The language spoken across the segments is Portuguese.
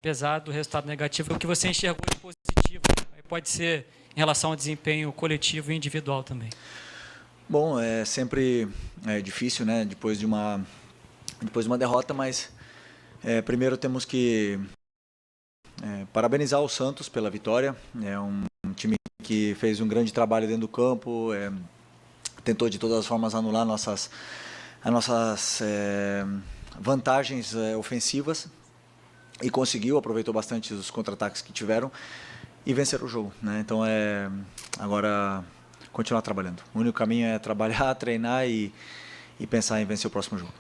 apesar do resultado negativo, o que você enxergou de positivo, pode ser em relação ao desempenho coletivo e individual também. Bom, é sempre difícil, né, depois de uma derrota, mas primeiro temos que parabenizar o Santos pela vitória. É um time que fez um grande trabalho dentro do campo, tentou de todas as formas anular as nossas vantagens ofensivas e conseguiu, aproveitou bastante os contra-ataques que tiveram e vencer o jogo, né? Então agora continuar trabalhando. O único caminho é trabalhar, treinar e pensar em vencer o próximo jogo.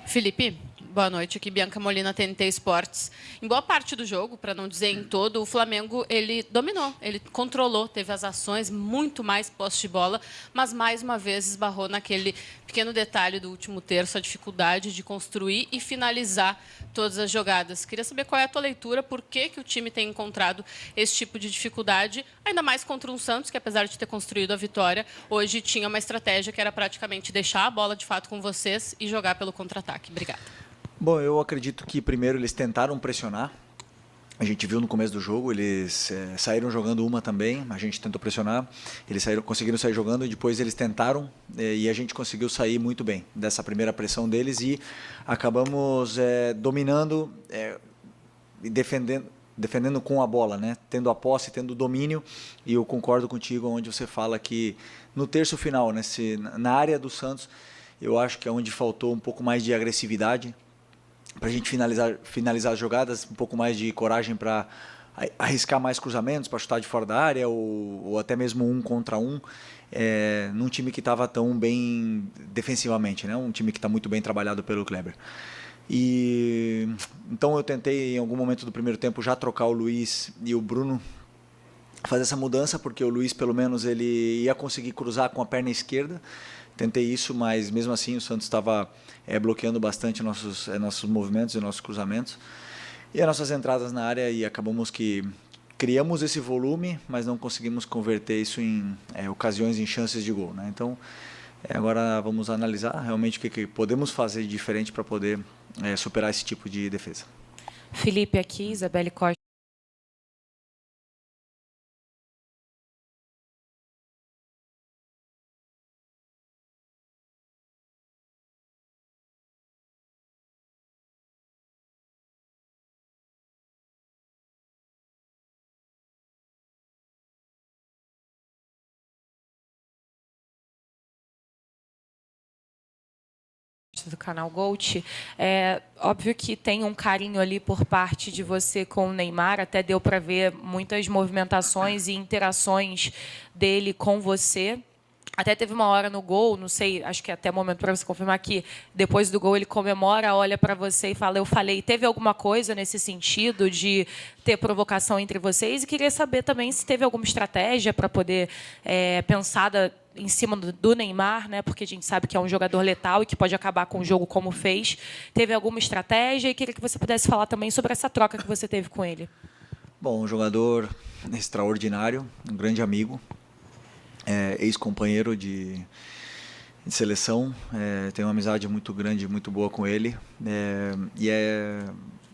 Felipe, boa noite. Aqui Bianca Molina, TNT Esportes. Em boa parte do jogo, para não dizer em todo, o Flamengo ele dominou, ele controlou, teve as ações, muito mais posse de bola, mas mais uma vez esbarrou naquele pequeno detalhe do último terço, a dificuldade de construir e finalizar todas as jogadas. Queria saber qual é a tua leitura, por que o time tem encontrado esse tipo de dificuldade, ainda mais contra um Santos, que apesar de ter construído a vitória, hoje tinha uma estratégia que era praticamente deixar a bola de fato com vocês e jogar pelo contra-ataque. Obrigada. Bom, eu acredito que primeiro eles tentaram pressionar. A gente viu no começo do jogo, eles saíram jogando uma também, a gente tentou pressionar, eles conseguiram sair jogando e depois eles tentaram e a gente conseguiu sair muito bem dessa primeira pressão deles e acabamos dominando e defendendo com a bola, né? Tendo a posse, tendo o domínio, e eu concordo contigo onde você fala que no terço final, na área do Santos, eu acho que é onde faltou um pouco mais de agressividade, para a gente finalizar as jogadas, um pouco mais de coragem para arriscar mais cruzamentos, para chutar de fora da área, ou até mesmo 1 contra 1, num time que estava tão bem defensivamente, né? Um time que está muito bem trabalhado pelo Kleber. Então eu tentei em algum momento do primeiro tempo já trocar o Luiz e o Bruno, fazer essa mudança, porque o Luiz pelo menos ele ia conseguir cruzar com a perna esquerda. Tentei isso, mas mesmo assim o Santos estava bloqueando bastante nossos movimentos e nossos cruzamentos e as nossas entradas na área, e acabamos que criamos esse volume, mas não conseguimos converter isso em ocasiões, em chances de gol, né? Então agora vamos analisar realmente o que podemos fazer de diferente para poder superar esse tipo de defesa. Felipe aqui, Isabelle Costa. Do canal Gold, óbvio que tem um carinho ali por parte de você com o Neymar, até deu para ver muitas movimentações e interações dele com você. Até teve uma hora no gol, não sei, acho que até o momento para você confirmar que depois do gol ele comemora, olha para você e fala, eu falei. Teve alguma coisa nesse sentido de ter provocação entre vocês? E queria saber também se teve alguma estratégia para poder pensada em cima do Neymar, né? Porque a gente sabe que é um jogador letal e que pode acabar com o jogo como fez. Teve alguma estratégia? E queria que você pudesse falar também sobre essa troca que você teve com ele. Bom, um jogador extraordinário, um grande amigo, ex-companheiro de seleção, tenho uma amizade muito grande, muito boa com ele, e é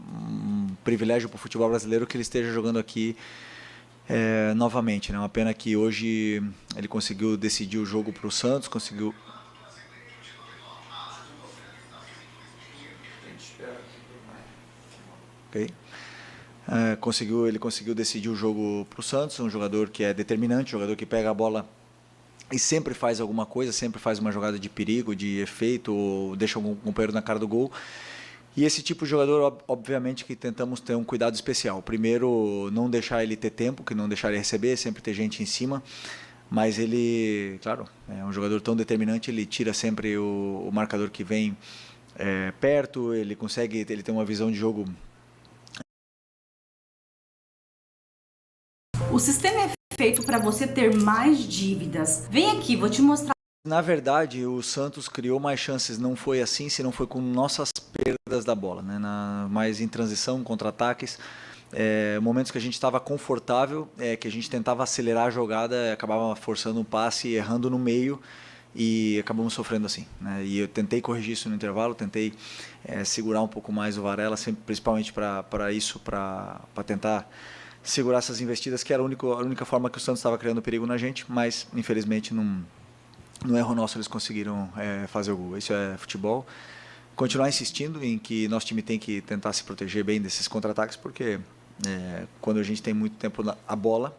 um privilégio para o futebol brasileiro que ele esteja jogando aqui novamente, né? Uma pena que hoje ele conseguiu decidir o jogo para o Santos, conseguiu... Okay. Ele conseguiu decidir o jogo para o Santos, um jogador que é determinante, um jogador que pega a bola e sempre faz alguma coisa, sempre faz uma jogada de perigo, de efeito, ou deixa algum companheiro na cara do gol. E esse tipo de jogador, obviamente, que tentamos ter um cuidado especial. Primeiro, não deixar ele ter tempo, que não deixar ele receber, sempre ter gente em cima. Mas ele, claro, é um jogador tão determinante, ele tira sempre o marcador que vem perto, ele tem uma visão de jogo. O sistema é feito para você ter mais dívidas. Vem aqui, vou te mostrar. Na verdade, o Santos criou mais chances, não foi assim, se não foi com nossas perdas da bola, né? Mais em transição, contra-ataques, momentos que a gente estava confortável, que a gente tentava acelerar a jogada, acabava forçando um passe, errando no meio, e acabamos sofrendo assim, né? E eu tentei corrigir isso no intervalo, tentei segurar um pouco mais o Varela, principalmente para isso, para tentar segurar essas investidas, que era a única forma que o Santos estava criando perigo na gente, mas infelizmente no erro nosso eles conseguiram fazer o gol. Isso é futebol. Continuar insistindo em que nosso time tem que tentar se proteger bem desses contra-ataques, porque quando a gente tem muito tempo a bola,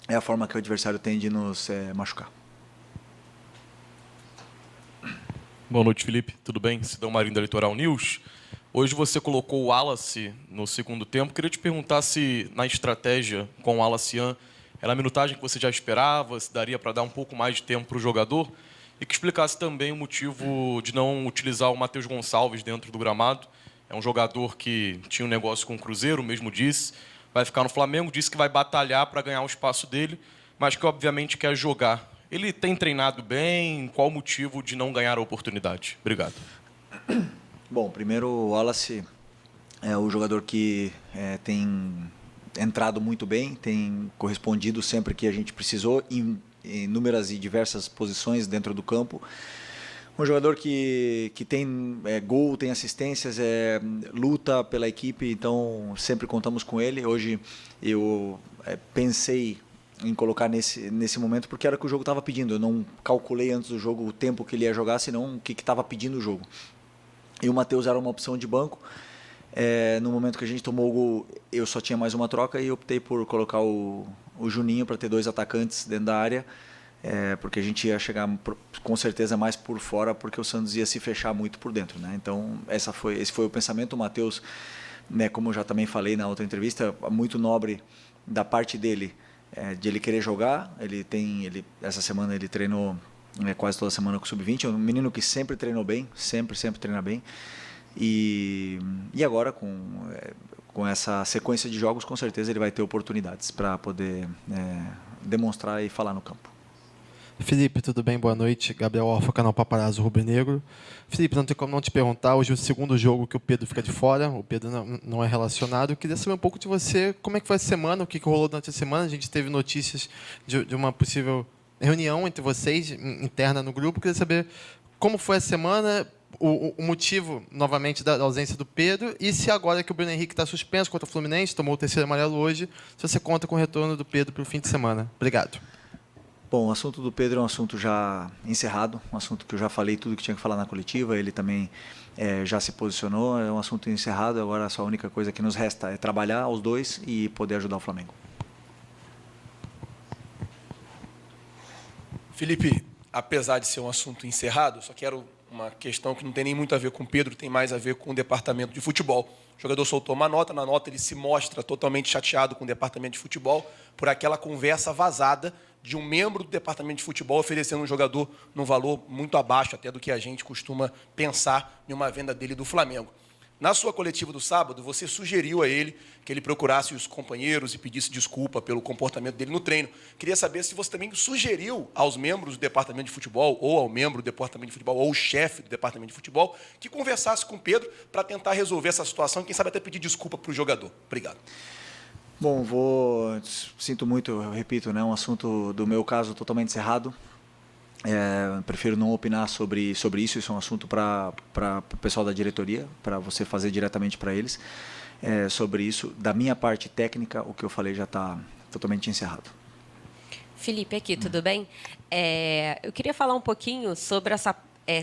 é a forma que o adversário tem de nos machucar. Boa noite, Felipe. Tudo bem? Sidão Marinho da Litoral News. Hoje você colocou o Wallace no segundo tempo. Queria te perguntar se na estratégia com o Wallace era a minutagem que você já esperava, se daria para dar um pouco mais de tempo para o jogador, e que explicasse também o motivo de não utilizar o Matheus Gonçalves dentro do gramado. É um jogador que tinha um negócio com o Cruzeiro, mesmo disse, vai ficar no Flamengo, disse que vai batalhar para ganhar o espaço dele, mas que obviamente quer jogar. Ele tem treinado bem? Qual o motivo de não ganhar a oportunidade? Obrigado. Bom, primeiro o Wallace é o jogador que tem entrado muito bem, tem correspondido sempre que a gente precisou em inúmeras e diversas posições dentro do campo. Um jogador que tem gol, tem assistências, luta pela equipe, então sempre contamos com ele. Hoje eu pensei em colocar nesse momento porque era o que o jogo estava pedindo. Eu não calculei antes do jogo o tempo que ele ia jogar, senão o que estava pedindo o jogo. E o Matheus era uma opção de banco. No momento que a gente tomou o gol, eu só tinha mais uma troca e optei por colocar o Juninho para ter 2 atacantes dentro da área, porque a gente ia chegar com certeza mais por fora, porque o Santos ia se fechar muito por dentro, né? Então esse foi o pensamento. O Matheus, né, como eu já também falei na outra entrevista, muito nobre da parte dele, de ele querer jogar. Essa semana ele treinou quase toda semana com o Sub-20, é um menino que sempre treinou bem, sempre treina bem. E agora, com essa sequência de jogos, com certeza ele vai ter oportunidades para poder demonstrar e falar no campo. Felipe, tudo bem? Boa noite. Gabriel Orfa, canal Paparazzo Rubro Negro. Felipe, não tem como não te perguntar, hoje é o segundo jogo que o Pedro fica de fora, o Pedro não é relacionado. Eu queria saber um pouco de você, como é que foi a semana, o que rolou durante a semana. A gente teve notícias de uma possível reunião entre vocês, interna no grupo. Eu queria saber como foi a semana, o motivo, novamente, da ausência do Pedro, e se agora que o Bruno Henrique está suspenso contra o Fluminense, tomou o 3º amarelo hoje, se você conta com o retorno do Pedro para o fim de semana. Obrigado. Bom, o assunto do Pedro é um assunto já encerrado, um assunto que eu já falei tudo que tinha que falar na coletiva, ele também já se posicionou, é um assunto encerrado. Agora a única coisa que nos resta é trabalhar os dois e poder ajudar o Flamengo. Felipe, apesar de ser um assunto encerrado, só quero uma questão que não tem nem muito a ver com o Pedro, tem mais a ver com o departamento de futebol. O jogador soltou uma nota, na nota ele se mostra totalmente chateado com o departamento de futebol por aquela conversa vazada de um membro do departamento de futebol oferecendo um jogador num valor muito abaixo até do que a gente costuma pensar em uma venda dele do Flamengo. Na sua coletiva do sábado, você sugeriu a ele que ele procurasse os companheiros e pedisse desculpa pelo comportamento dele no treino. Queria saber se você também sugeriu aos membros do departamento de futebol, ou ao membro do departamento de futebol, ou o chefe do departamento de futebol, que conversasse com o Pedro para tentar resolver essa situação e, quem sabe, até pedir desculpa para o jogador. Obrigado. Bom, sinto muito, eu repito, né, um assunto do meu caso totalmente encerrado. Prefiro não opinar sobre isso. Isso é um assunto para o pessoal da diretoria, para você fazer diretamente para eles. Sobre isso, da minha parte técnica, o que eu falei já está totalmente encerrado. Felipe, aqui, tudo bem? Eu queria falar um pouquinho sobre essa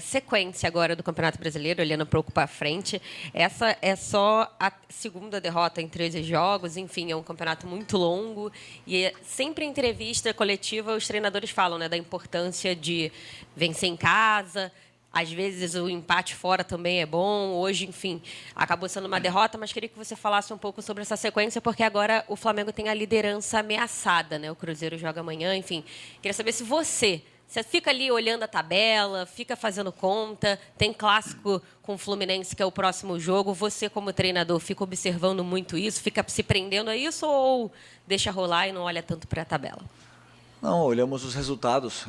sequência agora do Campeonato Brasileiro, olhando um pouco para frente. Essa é só a segunda derrota em 13 jogos, enfim, é um campeonato muito longo. E sempre em entrevista coletiva, os treinadores falam, né, da importância de vencer em casa. Às vezes o empate fora também é bom. Hoje, enfim, acabou sendo uma derrota, mas queria que você falasse um pouco sobre essa sequência, porque agora o Flamengo tem a liderança ameaçada, né? O Cruzeiro joga amanhã, enfim. Queria saber se você fica ali olhando a tabela, fica fazendo conta, tem clássico com o Fluminense, que é o próximo jogo. Você, como treinador, fica observando muito isso, fica se prendendo a isso ou deixa rolar e não olha tanto para a tabela? Não, olhamos os resultados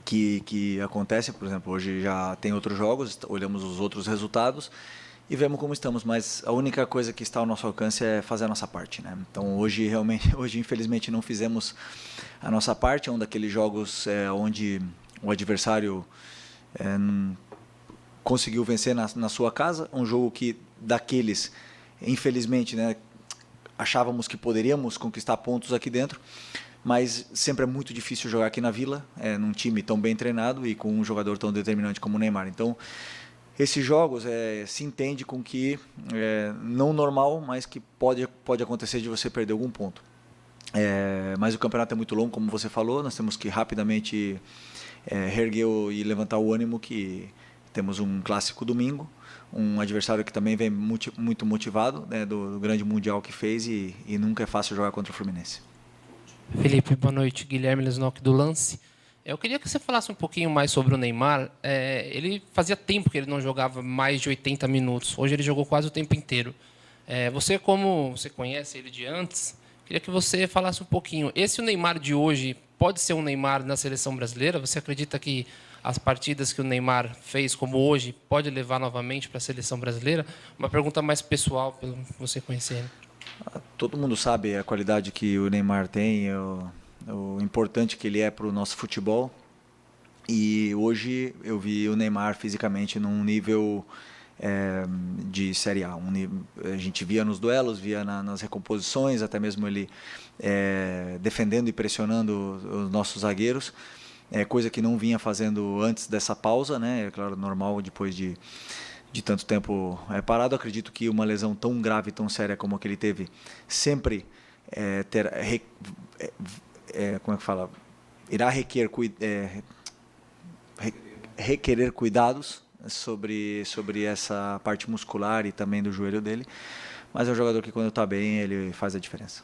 que acontecem. Por exemplo, hoje já tem outros jogos, olhamos os outros resultados e vemos como estamos, mas a única coisa que está ao nosso alcance é fazer a nossa parte, né? Então hoje infelizmente não fizemos a nossa parte. É um daqueles jogos onde o adversário conseguiu vencer na sua casa, um jogo que daqueles, infelizmente, né, achávamos que poderíamos conquistar pontos aqui dentro, mas sempre é muito difícil jogar aqui na Vila, num time tão bem treinado e com um jogador tão determinante como o Neymar. Então, esses jogos se entende com que não normal, mas que pode acontecer de você perder algum ponto. Mas o campeonato é muito longo, como você falou, nós temos que rapidamente reerguer e levantar o ânimo, que temos um clássico domingo, um adversário que também vem muito motivado, né, do grande Mundial que fez, e nunca é fácil jogar contra o Fluminense. Felipe, boa noite. Guilherme Lesnock do Lance. Eu queria que você falasse um pouquinho mais sobre o Neymar. Ele fazia tempo que ele não jogava mais de 80 minutos. Hoje ele jogou quase o tempo inteiro. Você, como você conhece ele de antes, queria que você falasse um pouquinho. Esse o Neymar de hoje pode ser um Neymar na seleção brasileira? Você acredita que as partidas que o Neymar fez, como hoje, pode levar novamente para a seleção brasileira? Uma pergunta mais pessoal, pelo você conhecer ele. Todo mundo sabe a qualidade que o Neymar tem, o importante que ele é para o nosso futebol. E hoje eu vi o Neymar fisicamente num nível de Série A. A gente via nos duelos, via nas recomposições, até mesmo ele defendendo e pressionando os nossos zagueiros, coisa que não vinha fazendo antes dessa pausa, né? É claro, normal depois de tanto tempo parado. Acredito que uma lesão tão grave, tão séria como a que ele teve, sempre como é que fala? Irá requerer cuidados sobre essa parte muscular e também do joelho dele, mas é um jogador que, quando está bem, ele faz a diferença.